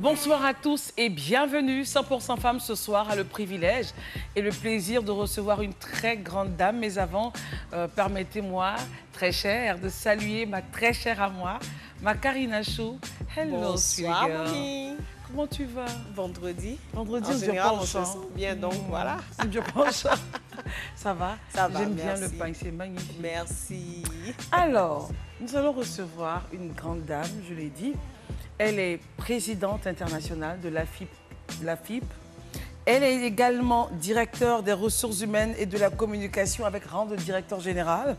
Bonsoir à tous et bienvenue. 100% Femmes ce soir a le privilège et le plaisir de recevoir une très grande dame. Mais avant, permettez-moi, très chère, de saluer ma très chère à moi, ma Karina Chou. Hello, bonsoir, sweet girl. Moni. Comment tu vas? Vendredi. Vendredi, en on général, se on se sent bien, donc voilà. C'est bien penchant. Ça va? Ça va, J'aime bien merci. le pain, c'est magnifique. Merci. Alors, nous allons recevoir une grande dame, je l'ai dit. Elle est présidente internationale de l'AFIP. Elle est également directeur des ressources humaines et de la communication avec rang de directeur général,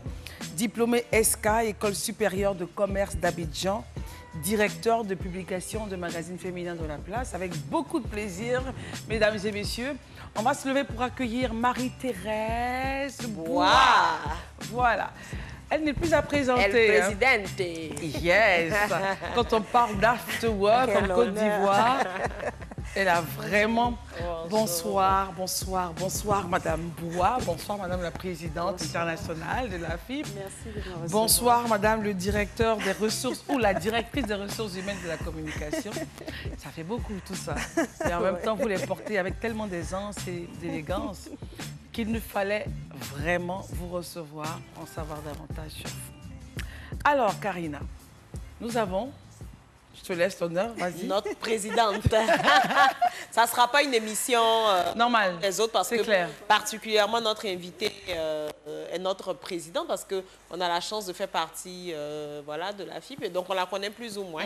diplômée SK, École supérieure de commerce d'Abidjan, directeur de publication de magazines féminins de la place. Avec beaucoup de plaisir, mesdames et messieurs, on va se lever pour accueillir Marie-Thérèse Bois. Voilà. Elle n'est plus à présenter. Elle présidente. Yes. Quand on parle d'afterwork en Côte d'Ivoire, elle a vraiment... Bonsoir, bonsoir, bonsoir, Madame Bois. Bonsoir, Madame la Présidente internationale de l'AFIP. Merci de me recevoir. Bonsoir, Madame le directeur des ressources ou la directrice des ressources humaines de la communication. Ça fait beaucoup, tout ça. Et en même temps, vous les portez avec tellement d'aisance et d'élégance qu'il nous fallait vraiment vous recevoir, en savoir davantage sur vous. Alors, Karina, nous avons... Je te laisse l'honneur, vas-y. Notre présidente. Ça ne sera pas une émission normale les autres parce que clair. Particulièrement notre invité est notre président parce qu'on a la chance de faire partie voilà, de la FIP et donc on la connaît plus ou moins.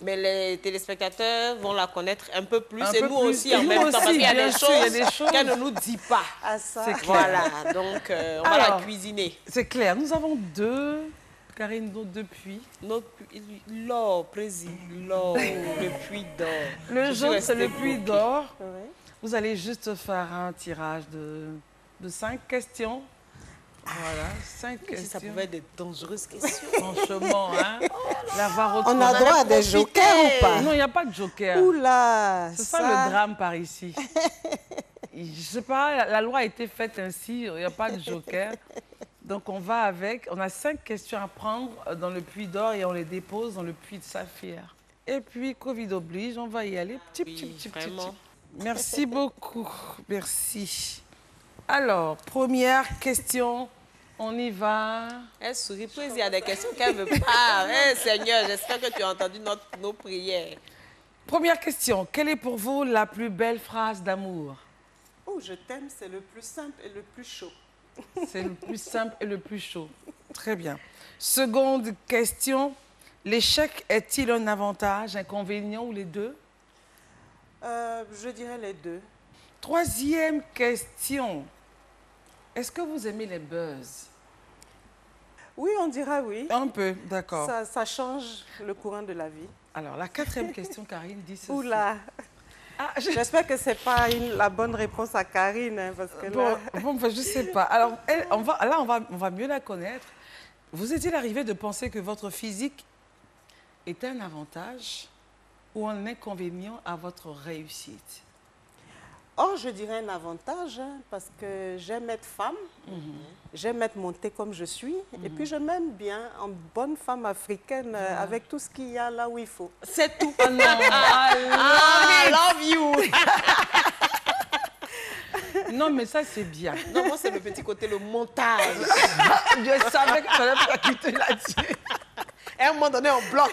Mais les téléspectateurs vont la connaître un peu plus et nous aussi en même temps parce qu'il y a des choses qu'elle ne nous dit pas. Ah, c'est clair. Voilà, donc on va la cuisiner. C'est clair, nous avons deux... Karine, depuis l'or, président, l'or, le puits d'or. Le jaune, c'est le puits d'or. Oui. Vous allez juste faire un tirage de 5 questions. Voilà, 5 questions. Ça pouvait être des dangereuses questions. Franchement, hein. On a droit à des jokers ou pas? Non, il n'y a pas de joker. Oula, c'est ça le drame par ici. Je ne sais pas, la loi a été faite ainsi, il n'y a pas de joker. Donc, on va avec... On a 5 questions à prendre dans le puits d'or et on les dépose dans le puits de saphir. Et puis, Covid oblige, on va y aller. Petit. Merci beaucoup. Merci. Alors, première question. On y va. Elle sourit, puis il y a des questions qu'elle ne veut pas. Hey, Seigneur, j'espère que tu as entendu nos prières. Première question. Quelle est pour vous la plus belle phrase d'amour? Oh, je t'aime, c'est le plus simple et le plus chaud. C'est le plus simple et le plus chaud. Très bien. Seconde question. L'échec est-il un avantage, inconvénient ou les deux? Je dirais les deux. Troisième question. Est-ce que vous aimez les buzz? Oui, on dira oui. Un peu, d'accord. Ça change le courant de la vie. Alors, la quatrième question, Karine, dit ceci. Oula. J'espère que ce n'est pas la bonne réponse à Karine. Hein, parce que là... Bon, je ne sais pas. Alors, on va mieux la connaître. Vous est-il arrivé de penser que votre physique est un avantage ou un inconvénient à votre réussite? Oh, je dirais un avantage, hein, parce que j'aime être femme, j'aime être montée comme je suis, et puis je m'aime bien en bonne femme africaine, avec tout ce qu'il y a là où il faut. C'est tout. Oh non, I love you. Non, mais ça, c'est bien. Non, moi, c'est le petit côté, le montage. Je savais que tu allais pas quitter là-dessus. Et à un moment donné, on bloque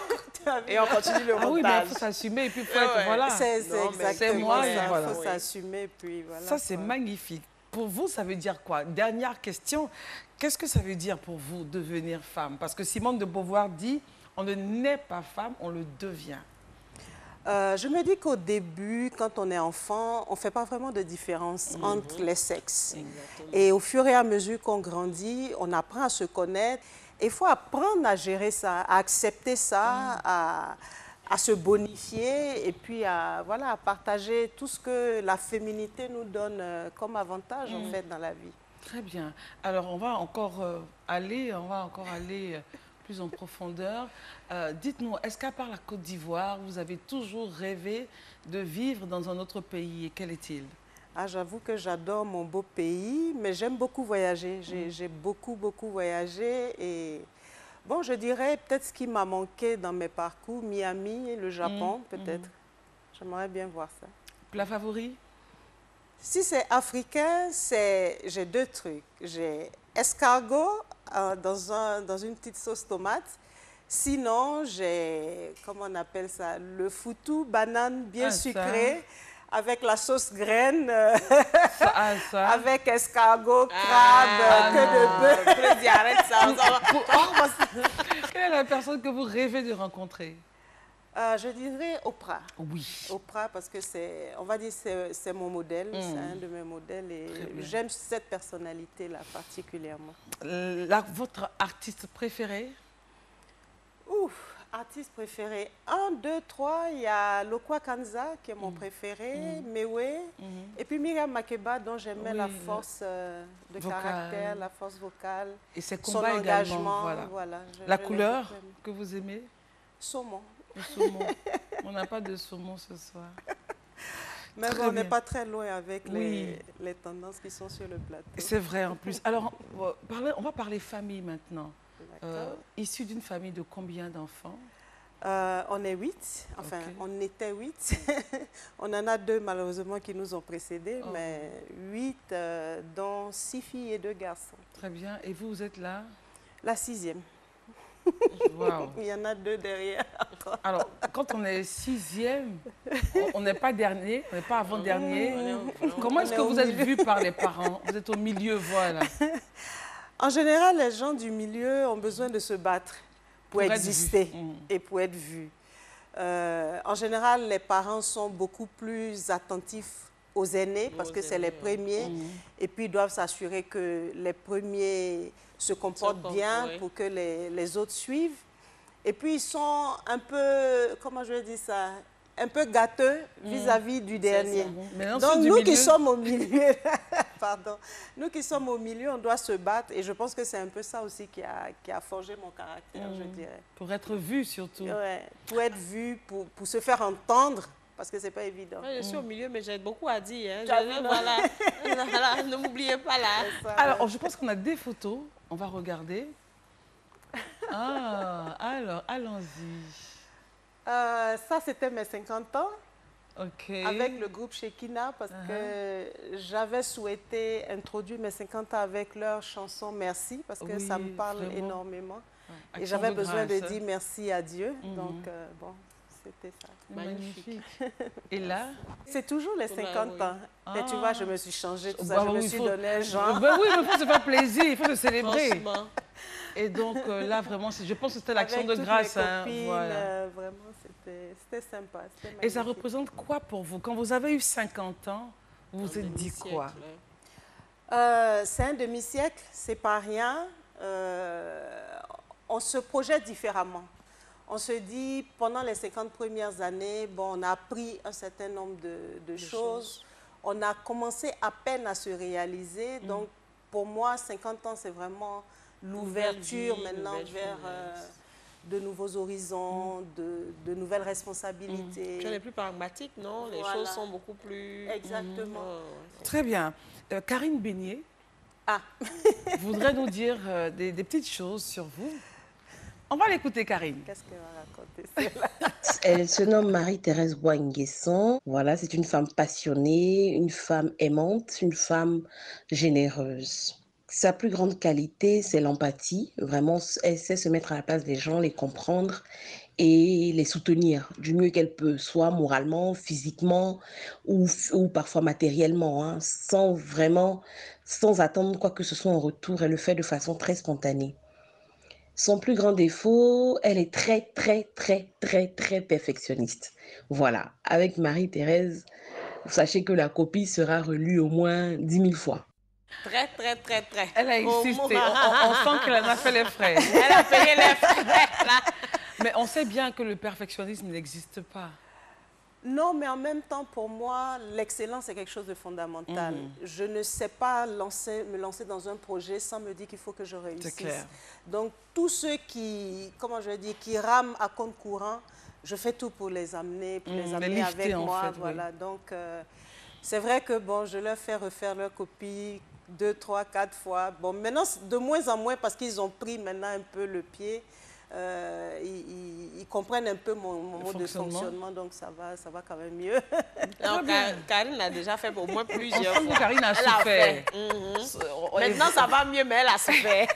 et on continue le montage. Ah oui, mais il faut s'assumer et puis il faut être, voilà. C'est exactement ça, il voilà. faut s'assumer, puis voilà. Ça, c'est magnifique. Pour vous, ça veut dire quoi? Dernière question, qu'est-ce que ça veut dire pour vous, devenir femme? Parce que Simone de Beauvoir dit, on ne naît pas femme, on le devient. Je me dis qu'au début, quand on est enfant, on ne fait pas vraiment de différence entre les sexes. Exactement. Et au fur et à mesure qu'on grandit, on apprend à se connaître. Il faut apprendre à gérer ça, à accepter ça, à se bonifier et puis à partager tout ce que la féminité nous donne comme avantage en fait dans la vie. Très bien. Alors, on va encore aller plus en profondeur. Dites-nous, est-ce qu'à part la Côte d'Ivoire, vous avez toujours rêvé de vivre dans un autre pays et quel est-il? Ah, j'avoue que j'adore mon beau pays, mais j'aime beaucoup voyager. J'ai beaucoup voyagé et je dirais peut-être ce qui m'a manqué dans mes parcours, Miami et le Japon, peut-être. J'aimerais bien voir ça. Plat favori? Si c'est africain, j'ai 2 trucs. J'ai escargot dans une petite sauce tomate. Sinon, j'ai, comment on appelle ça, le foutou, banane bien sucrée, avec la sauce graine, avec escargot, crabe, queue de bœuf. Arrête ça. Quelle est la personne que vous rêvez de rencontrer? Je dirais Oprah. Oui. Oprah, parce que on va dire, c'est mon modèle, c'est un de mes modèles et j'aime cette personnalité-là particulièrement. Votre artiste préféré? Ouf, artiste préféré. 1, 2, 3, il y a Lokwa Kanza qui est mon préféré, Mewe, et puis Myriam Makeba dont j'aimais la force de caractère, la force vocale, et ses son combats engagement. Également, voilà, la couleur que vous aimez? Saumon. Le saumon. On n'a pas de saumon ce soir. Mais bon, on n'est pas très loin avec les tendances qui sont sur le plateau. C'est vrai en plus. Alors, on va parler famille maintenant. Issu d'une famille de combien d'enfants? On est 8, enfin on était 8. On en a 2 malheureusement qui nous ont précédés, mais 8 dont 6 filles et 2 garçons. Très bien. Et vous êtes là? La 6e. Wow. Il y en a 2 derrière. Alors, quand on est 6e, on n'est pas dernier, on n'est pas avant-dernier. Comment est-ce que vous êtes vu par les parents? Vous êtes au milieu, voilà. En général, les gens du milieu ont besoin de se battre pour exister et pour être vus. En général, les parents sont beaucoup plus attentifs aux aînés parce que c'est les premiers et puis ils doivent s'assurer que les premiers se comportent bien pour que les autres suivent. Et puis ils sont un peu, comment je vais dire ça, un peu gâteux vis-à-vis du dernier. Donc nous qui sommes au milieu, pardon, nous qui sommes au milieu, on doit se battre et je pense que c'est un peu ça aussi qui a forgé mon caractère, je dirais. Pour être vu surtout. Ouais, pour être vu, pour se faire entendre, parce que c'est pas évident. Ouais, je suis au milieu, mais j'ai beaucoup à dire. Hein. Voilà, ne m'oubliez pas là. Ça, alors, je pense qu'on a des photos, on va regarder. Ah, alors, allons-y. Ça, c'était mes 50 ans. Avec le groupe Shekina parce que j'avais souhaité introduire mes 50 ans avec leur chanson Merci parce que ça me parle énormément. Ouais. Et j'avais besoin de dire merci à Dieu. Donc, bon, c'était ça. Magnifique. Et là? C'est toujours les 50 ans. Et tu vois, je me suis changée, tout ça. Je me suis donné un genre. Oui, il faut se faire plaisir, il faut se célébrer. Franchement. Et donc, là, vraiment, je pense que c'était l'action de grâce. Avec mes copines, vraiment, c'était sympa. Et ça représente quoi pour vous? Quand vous avez eu 50 ans, vous vous êtes dit quoi? C'est un demi-siècle, c'est pas rien. On se projette différemment. On se dit, pendant les 50 premières années, bon, on a appris un certain nombre de choses. On a commencé à peine à se réaliser. Donc, pour moi, 50 ans, c'est vraiment l'ouverture maintenant vers de nouveaux horizons, de nouvelles responsabilités. Tu es plus pragmatique, non? Les choses sont beaucoup plus... Exactement. Très bien. Karine Beignet, voudrait nous dire des petites choses sur vous. On va l'écouter, Karine. Qu'est-ce qu'elle va raconter? Elle se nomme Marie-Thérèse Boinguesson. Voilà, c'est une femme passionnée, une femme aimante, une femme généreuse. Sa plus grande qualité, c'est l'empathie. Vraiment, elle sait se mettre à la place des gens, les comprendre et les soutenir du mieux qu'elle peut, soit moralement, physiquement ou parfois matériellement, hein, sans attendre quoi que ce soit en retour. Elle le fait de façon très spontanée. Son plus grand défaut, elle est très, très, très, très, très perfectionniste. Voilà, avec Marie-Thérèse, sachez que la copie sera relue au moins 10 000 fois. Très, très, très, très. Elle a insisté. On sent qu'elle en a fait les frais. Elle a payé les frais, là. Mais on sait bien que le perfectionnisme n'existe pas. Non, mais en même temps, pour moi, l'excellence est quelque chose de fondamental. Je ne sais pas me lancer dans un projet sans me dire qu'il faut que je réussisse. C'est clair. Donc, tous ceux qui, comment je dis, qui rament à compte courant, je fais tout pour les amener, avec moi. En fait, voilà. Donc, c'est vrai que bon, je leur fais refaire leur copie 2, 3, 4 fois. Bon, maintenant, de moins en moins, parce qu'ils ont pris maintenant un peu le pied. ils comprennent un peu mon mode de fonctionnement, donc ça va quand même mieux. Non, Karine l'a déjà fait pour moi plusieurs fois. Karine a souffert. Maintenant, ça va mieux, mais elle a souffert.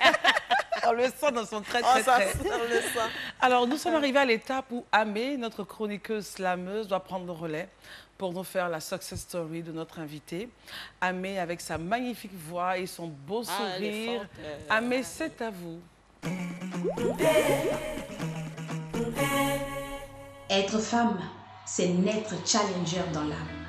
On le sent dans son trait. On le sent. Alors, nous sommes arrivés à l'étape où Amé, notre chroniqueuse slameuse, doit prendre le relais pour nous faire la success story de notre invité. Amé, avec sa magnifique voix et son beau sourire. Amé, c'est à vous. Être femme, c'est naître challenger dans l'âme.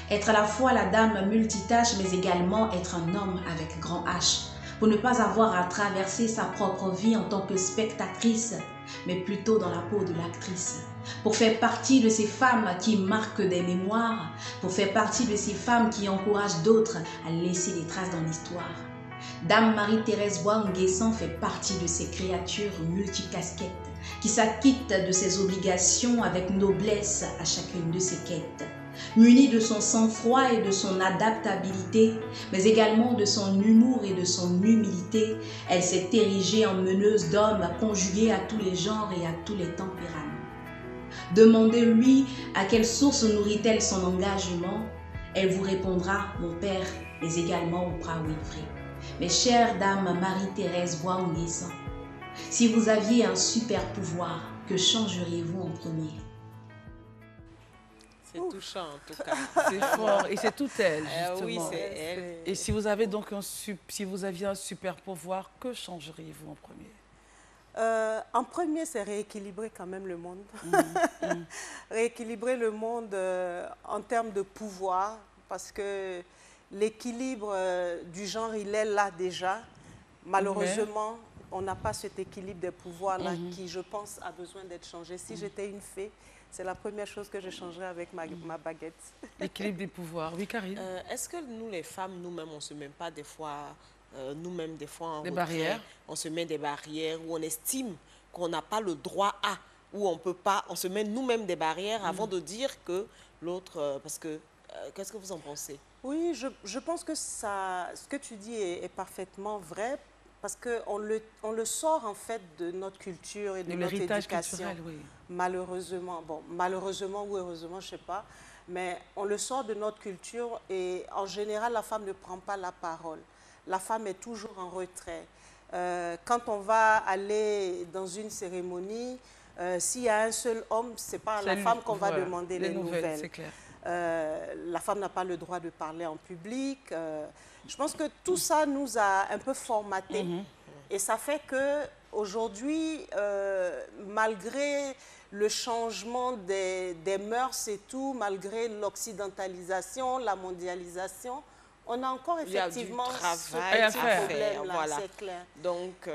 Être à la fois la dame multitâche, mais également être un homme avec grand H. Pour ne pas avoir à traverser sa propre vie en tant que spectatrice, mais plutôt dans la peau de l'actrice. Pour faire partie de ces femmes qui marquent des mémoires, pour faire partie de ces femmes qui encouragent d'autres à laisser des traces dans l'histoire. Dame Marie-Thérèse Bois-Nguessan fait partie de ces créatures multicasquettes qui s'acquittent de ses obligations avec noblesse à chacune de ses quêtes. Munie de son sang-froid et de son adaptabilité, mais également de son humour et de son humilité, elle s'est érigée en meneuse d'hommes conjuguée à tous les genres et à tous les tempéraments. Demandez-lui à quelle source nourrit-elle son engagement. Elle vous répondra, mon père, mais également Oprah Winfrey. Mes chères dames Marie-Thérèse Bois-Nguessan, si vous aviez un super pouvoir, que changeriez-vous en premier? C'est touchant en tout cas. C'est fort. Et c'est tout elle, justement. Oui, c'est elle. Et si vous avez donc si vous aviez un super pouvoir, que changeriez-vous en premier? En premier, c'est rééquilibrer quand même le monde. Rééquilibrer le monde en termes de pouvoir, parce que l'équilibre du genre, il est là déjà. Malheureusement, on n'a pas cet équilibre des pouvoirs-là qui, je pense, a besoin d'être changé. Si j'étais une fée, c'est la première chose que je changerais avec ma baguette. L'équilibre des pouvoirs. Oui, Karine. Est-ce que nous, les femmes, nous-mêmes, on ne se met pas des fois, en des barrières? On se met des barrières où on estime qu'on n'a pas le droit à, où on peut pas, on se met nous-mêmes des barrières avant de dire que l'autre, parce que, qu'est-ce que vous en pensez? Oui, je pense que ce que tu dis est parfaitement vrai. Parce qu'on le sort en fait de notre culture et de notre éducation. Culturel, oui. Malheureusement, bon, malheureusement ou heureusement, je ne sais pas, mais on le sort de notre culture et en général, la femme ne prend pas la parole. La femme est toujours en retrait. Quand on va aller dans une cérémonie, s'il y a un seul homme, ce n'est pas à la femme qu'on va demander les nouvelles. C'est clair. La femme n'a pas le droit de parler en public. Je pense que tout ça nous a un peu formaté. Et ça fait qu'aujourd'hui, malgré le changement des mœurs et tout, malgré l'occidentalisation, la mondialisation, on a encore effectivement ce petit problème-là, voilà. C'est clair. Donc,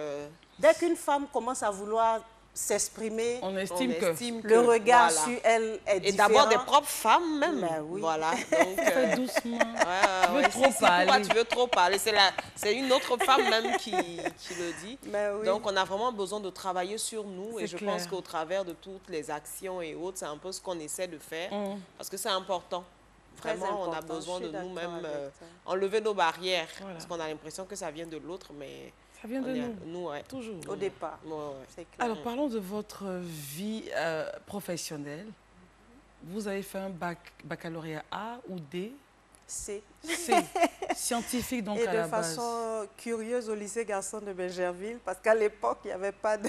dès qu'une femme commence à vouloir s'exprimer, on estime que le regard sur elle est différent. Et d'abord des propres femmes même. Ben oui. Voilà. Donc, doucement. Tu veux trop parler. Tu veux trop parler. C'est une autre femme même qui le dit. Ben oui. Donc on a vraiment besoin de travailler sur nous. Et je pense qu'au travers de toutes les actions et autres, c'est un peu ce qu'on essaie de faire. Parce que c'est important. Vraiment, on a besoin de nous-mêmes enlever nos barrières. Voilà. Parce qu'on a l'impression que ça vient de l'autre, mais... Ça vient de nous, toujours. Au départ. Alors, parlons de votre vie professionnelle. Vous avez fait un baccalauréat A ou D? C. Scientifique, donc, et à la base. Et de façon curieuse au lycée Garçon de Bergerville, parce qu'à l'époque, il n'y avait pas de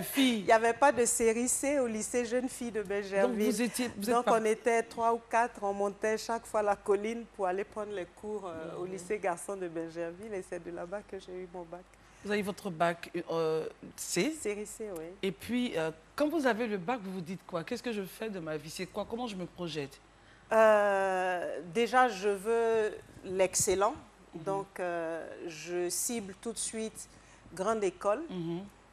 filles. Il n'y avait pas de série C au lycée Jeunes Filles de Bergerville. Donc, on était 3 ou 4, on montait chaque fois la colline pour aller prendre les cours au lycée Garçon de Bergerville. Et c'est de là-bas que j'ai eu mon bac. Vous avez votre bac C. Série C, oui. Et puis, quand vous avez le bac, vous vous dites quoi? Qu'est-ce que je fais de ma vie? C'est quoi? Comment je me projette? Déjà, je veux l'excellent. Donc, je cible tout de suite grande école.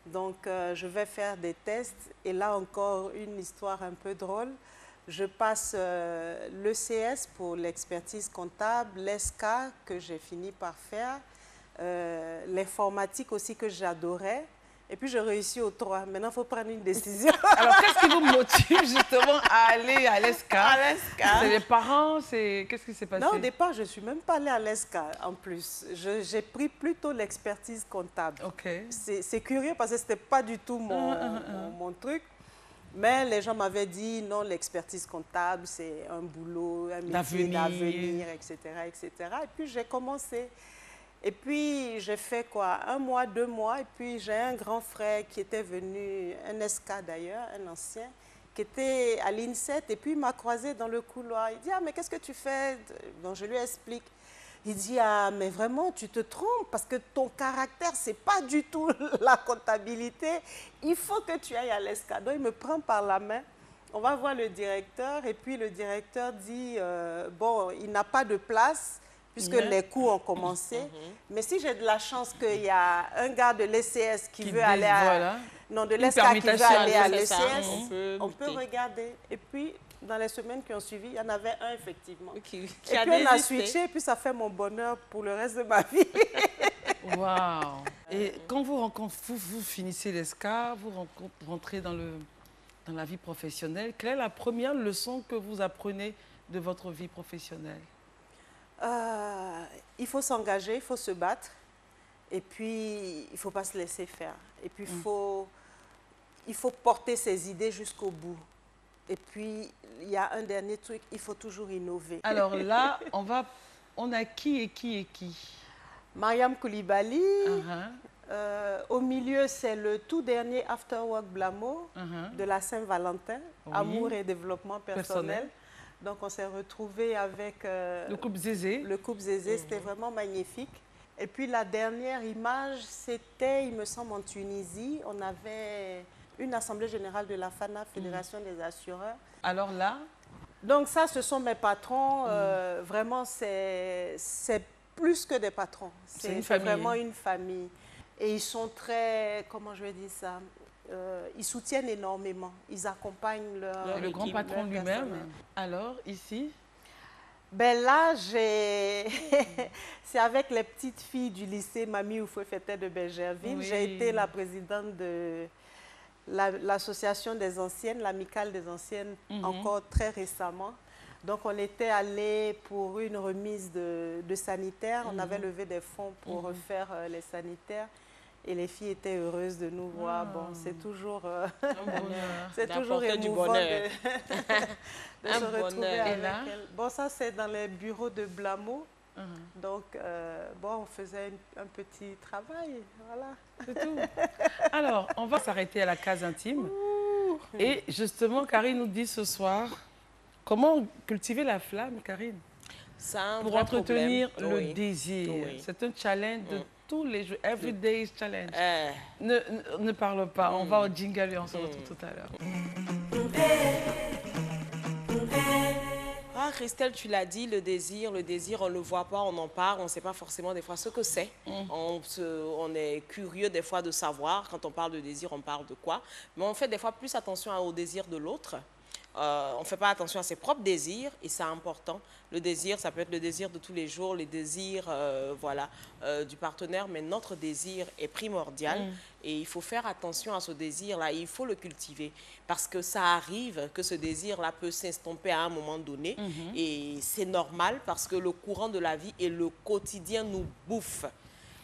Donc, je vais faire des tests. Et là encore, une histoire un peu drôle. Je passe l'ECS pour l'expertise comptable, l'ESCA que j'ai fini par faire, l'informatique aussi que j'adorais. Et puis, je réussis au 3. Maintenant, il faut prendre une décision. Alors, qu'est-ce qui vous motive justement à aller à l'ESCA? À l'ESCA. C'est les parents? Qu'est-ce qui s'est passé? Non, au départ, je ne suis même pas allée à l'ESCA en plus. J'ai pris plutôt l'expertise comptable. OK. C'est curieux parce que ce n'était pas du tout mon truc. Mais les gens m'avaient dit, non, l'expertise comptable, c'est un boulot, un métier d'avenir, etc., etc. Et puis, j'ai commencé. Et puis, j'ai fait quoi? 1 mois, 2 mois. Et puis, j'ai un grand frère qui était venu, un SK d'ailleurs, un ancien, qui était à l'INSET. Et puis, il m'a croisé dans le couloir. Il dit, ah, mais qu'est-ce que tu fais? Donc, je lui explique. Il dit, ah, mais vraiment, tu te trompes parce que ton caractère, ce n'est pas du tout la comptabilité. Il faut que tu ailles à l'ESCA. Donc, il me prend par la main. On va voir le directeur. Et puis, le directeur dit, bon, il n'a pas de place puisque les cours ont commencé. Mais si j'ai de la chance qu'il y a un gars de l'ECS qui veut aller à... Non, de l'ESCA qui veut aller à l'ECS, on peut regarder. Et puis, dans les semaines qui ont suivi, il y en avait un, effectivement. Et puis, on a switché, et puis ça fait mon bonheur pour le reste de ma vie. Waouh! Et quand vous finissez l'ESCA, vous rentrez dans la vie professionnelle, quelle est la première leçon que vous apprenez de votre vie professionnelle? Il faut s'engager, il faut se battre. Et puis, il ne faut pas se laisser faire. Et puis, il faut porter ses idées jusqu'au bout. Et puis, il y a un dernier truc, il faut toujours innover. Alors là, on a qui et qui et qui? Mariam Koulibaly. Au milieu, c'est le tout dernier After Work Blamo de la Saint-Valentin, Amour et développement personnel. Donc, on s'est retrouvés avec le couple Zézé. Le couple Zézé, c'était vraiment magnifique. Et puis, la dernière image, c'était, il me semble, en Tunisie. On avait une assemblée générale de la FANA, Fédération des assureurs. Alors là? Donc ça, ce sont mes patrons. Vraiment, c'est plus que des patrons. C'est vraiment une famille. Et ils sont très, comment je vais dire ça, ils soutiennent énormément. Ils accompagnent le grand patron lui-même. Alors, ici? Ben là, c'est avec les petites filles du lycée Mamie Oufoué-Fété de Bergerville. Oui. J'ai été la présidente de l'association des anciennes, l'amicale des anciennes, encore très récemment. Donc, on était allé pour une remise de sanitaires. On avait levé des fonds pour refaire les sanitaires. Et les filles étaient heureuses de nous voir. Bon, c'est toujours, toujours émouvant de se retrouver avec elles. Bon, ça, c'est dans les bureaux de Blamo. Donc, bon, on faisait un petit travail, voilà. C'est tout. Alors, on va s'arrêter à la case intime. Et justement, Karine nous dit ce soir, comment cultiver la flamme, Karine? Pour entretenir le désir. Oui. C'est un challenge de tous les jours. Every day is challenge. Ne parle pas, on va au jingle et on se retrouve tout à l'heure. Ah, Christelle, tu l'as dit, le désir, on ne le voit pas, on en parle, on ne sait pas forcément des fois ce que c'est. On est curieux des fois de savoir, quand on parle de désir, on parle de quoi. Mais on fait des fois plus attention au désir de l'autre. On ne fait pas attention à ses propres désirs et c'est important. Le désir, ça peut être le désir de tous les jours, les désirs du partenaire, mais notre désir est primordial et il faut faire attention à ce désir-là, il faut le cultiver parce que ça arrive que ce désir-là peut s'estomper à un moment donné et c'est normal parce que le courant de la vie et le quotidien nous bouffent.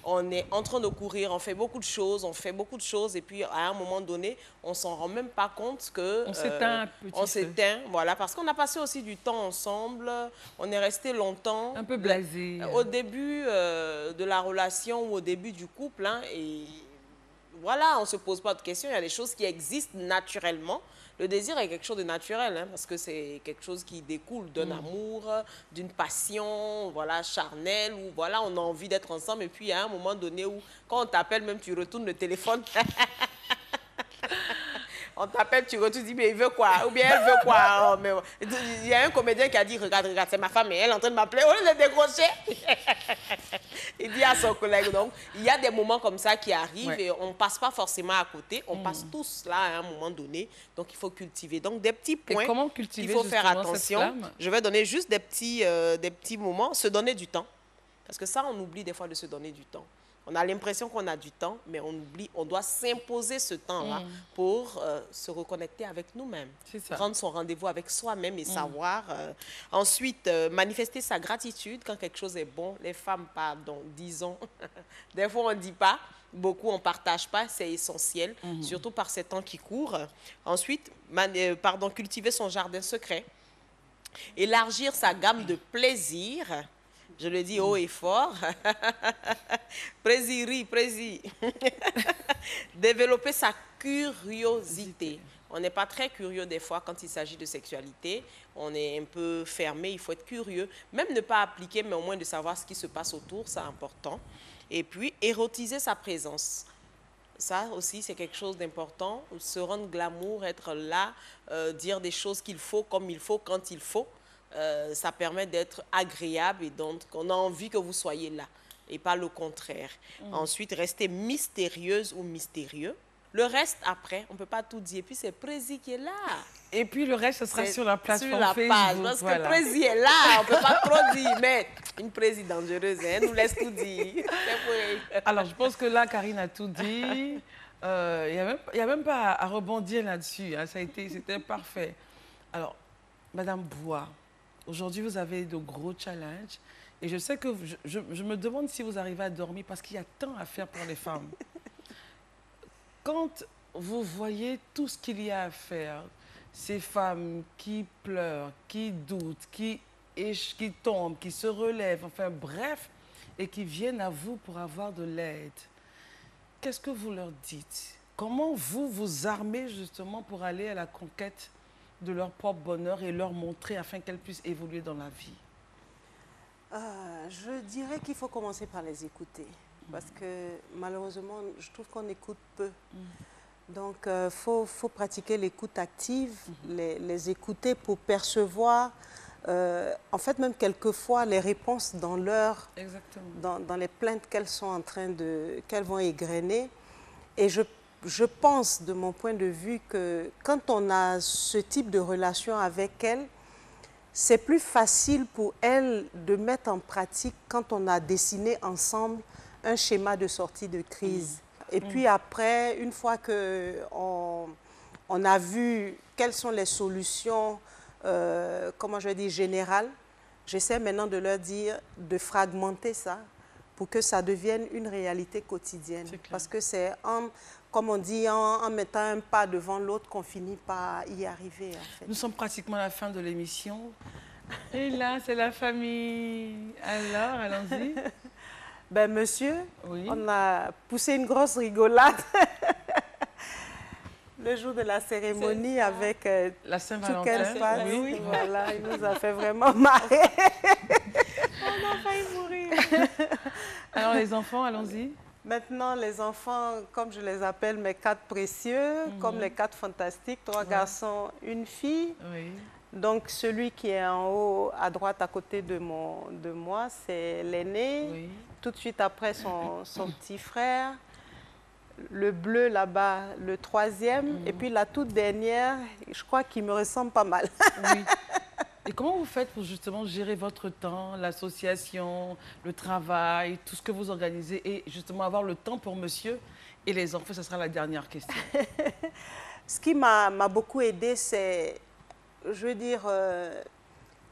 On est en train de courir, on fait beaucoup de choses, et puis à un moment donné, on ne s'en rend même pas compte que... On s'éteint un petit peu. On s'éteint, voilà, parce qu'on a passé aussi du temps ensemble, on est resté longtemps. Un peu blasé. Au début de la relation ou au début du couple, hein, et voilà, on ne se pose pas de questions, il y a des choses qui existent naturellement. Le désir est quelque chose de naturel, hein, parce que c'est quelque chose qui découle d'un amour, d'une passion, voilà, charnelle, où voilà, on a envie d'être ensemble. Et puis, il y a un moment donné où, quand on t'appelle, même tu retournes le téléphone. On t'appelle, tu retournes, tu dis, mais il veut quoi? Ou bien elle veut quoi? Oh, mais... Il y a un comédien qui a dit, regarde, c'est ma femme, et elle est en train de m'appeler. Au lieu de décrocher, il dit à son collègue. Donc, il y a des moments comme ça qui arrivent et on ne passe pas forcément à côté. On passe tous là à un moment donné. Donc, il faut cultiver. Donc, des petits points. Et comment cultiver, il faut faire attention. Je vais donner juste des petits moments. Se donner du temps. Parce que ça, on oublie des fois de se donner du temps. On a l'impression qu'on a du temps, mais on oublie, on doit s'imposer ce temps-là pour se reconnecter avec nous-mêmes. Prendre son rendez-vous avec soi-même et savoir. Ensuite, manifester sa gratitude quand quelque chose est bon. Les femmes, pardon, disons. Des fois, on ne dit pas. Beaucoup, on ne partage pas. C'est essentiel, surtout par ces temps qui courent. Ensuite, cultiver son jardin secret. Élargir sa gamme de plaisirs. Je le dis haut et fort. Plaisir. Développer sa curiosité. On n'est pas très curieux des fois quand il s'agit de sexualité. On est un peu fermé, il faut être curieux. Même ne pas appliquer, mais au moins de savoir ce qui se passe autour, c'est important. Et puis, érotiser sa présence. Ça aussi, c'est quelque chose d'important. Se rendre glamour, être là, dire des choses qu'il faut, comme il faut, quand il faut. Ça permet d'être agréable et donc on a envie que vous soyez là et pas le contraire. Ensuite, rester mystérieuse ou mystérieux. Le reste, après, on ne peut pas tout dire. Et puis, c'est Prési qui est là. Et puis, le reste, ce sera sur la plateforme Facebook. Sur la page, parce que Prési est là. On ne peut pas trop dire. Mais une Prési dangereuse, elle nous laisse tout dire. Alors, je pense que là, Karine a tout dit. Il n'y a même pas à rebondir là-dessus. Hein. C'était parfait. Alors, Madame Bois, aujourd'hui, vous avez de gros challenges. Et je sais que je me demande si vous arrivez à dormir parce qu'il y a tant à faire pour les femmes. Quand vous voyez tout ce qu'il y a à faire, ces femmes qui pleurent, qui doutent, qui tombent, qui se relèvent, enfin bref, et qui viennent à vous pour avoir de l'aide, qu'est-ce que vous leur dites? Comment vous vous armez justement pour aller à la conquête de leur propre bonheur et leur montrer afin qu'elles puissent évoluer dans la vie? Je dirais qu'il faut commencer par les écouter. Parce que malheureusement, je trouve qu'on écoute peu. Donc, il faut pratiquer l'écoute active, les écouter pour percevoir, en fait, même quelquefois, les réponses dans dans les plaintes qu'elles sont en train qu'elles vont égrener. Et je pense, de mon point de vue, que quand on a ce type de relation avec elles, c'est plus facile pour elles de mettre en pratique quand on a dessiné ensemble un schéma de sortie de crise. Et puis après, une fois qu'on a vu quelles sont les solutions, comment je vais dire, générales, j'essaie maintenant de leur dire de fragmenter ça pour que ça devienne une réalité quotidienne. Parce que c'est, comme on dit, en mettant un pas devant l'autre qu'on finit par y arriver. En fait. Nous sommes pratiquement à la fin de l'émission. Et là, c'est la famille. Alors, allons-y. Ben, monsieur, oui. On a poussé une grosse rigolade le jour de la cérémonie avec la Saint-Valentin. Oui. Voilà, il nous a fait vraiment marrer. On a failli mourir. Alors, les enfants, allons-y. Maintenant, les enfants, comme je les appelle, mes 4 précieux, comme les 4 fantastiques, 3 garçons, une fille. Oui. Donc, celui qui est en haut, à droite, à côté de moi, c'est l'aîné. Oui. Tout de suite après, son petit frère. Le bleu, là-bas, le 3e. Et puis, la toute dernière, je crois qu'il me ressemble pas mal. Oui. Et comment vous faites pour justement gérer votre temps, l'association, le travail, tout ce que vous organisez et justement avoir le temps pour monsieur et les enfants? Ce sera la dernière question. Ce qui m'a beaucoup aidé, c'est, je veux dire,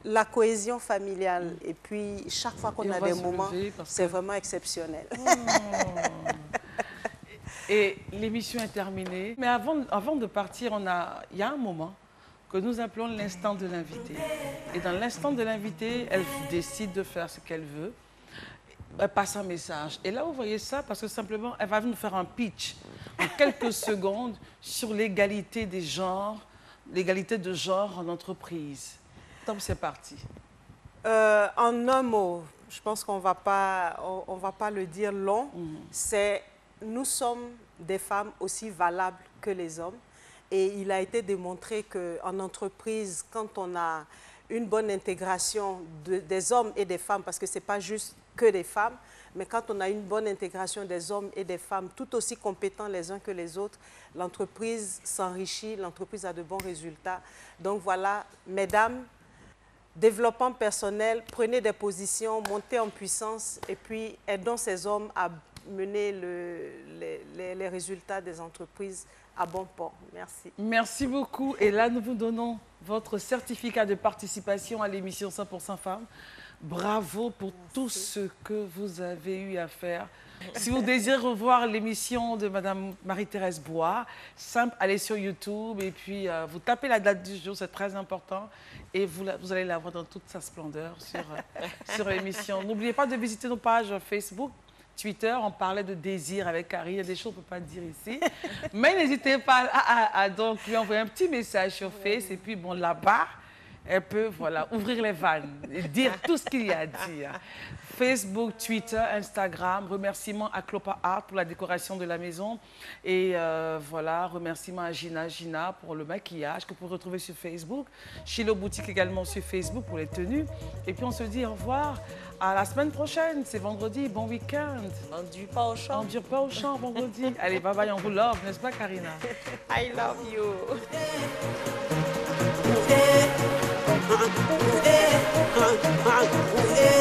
la cohésion familiale. Et puis, chaque fois qu'on a des moments, c'est vraiment exceptionnel. Oh. Et l'émission est terminée. Mais avant de partir, il y a un moment que nous appelons l'instant de l'invité. Et dans l'instant de l'invité, elle décide de faire ce qu'elle veut. Elle passe un message. Et là, vous voyez ça, parce que simplement, elle va nous faire un pitch en quelques secondes sur l'égalité des genres, l'égalité de genre en entreprise. Donc, c'est parti. En un mot, je pense qu'on va pas le dire long, c'est nous sommes des femmes aussi valables que les hommes. Et il a été démontré qu'en entreprise, quand on a une bonne intégration des hommes et des femmes, parce que ce n'est pas juste que des femmes, mais quand on a une bonne intégration des hommes et des femmes, tout aussi compétents les uns que les autres, l'entreprise s'enrichit, l'entreprise a de bons résultats. Donc voilà, mesdames, développement personnel, prenez des positions, montez en puissance et puis aidons ces hommes à mener les résultats des entreprises à bon port. Merci. Merci beaucoup. Et là, nous vous donnons votre certificat de participation à l'émission 100% Femmes. Bravo pour tout ce que vous avez eu à faire. Si vous désirez revoir l'émission de Madame Marie-Thérèse Bois, simple, allez sur YouTube et puis vous tapez la date du jour, c'est très important. Et vous allez la voir dans toute sa splendeur sur l'émission. N'oubliez pas de visiter nos pages Facebook, Twitter. On parlait de désir avec Carrie. Il y a des choses qu'on ne peut pas dire ici. Mais n'hésitez pas à donc lui envoyer un petit message sur Face. Et puis, bon, là-bas, elle peut ouvrir les vannes et dire tout ce qu'il y a à dire. Facebook, Twitter, Instagram. Remerciements à Clopa Art pour la décoration de la maison. Et remerciements à Gina pour le maquillage que vous pouvez retrouver sur Facebook. Chilo Boutique également sur Facebook pour les tenues. Et puis on se dit au revoir à la semaine prochaine. C'est vendredi, bon week-end. Endure pas au champ. Endure pas au champ vendredi. Allez, bye bye, on vous love, n'est-ce pas Karina? I love you. Yeah.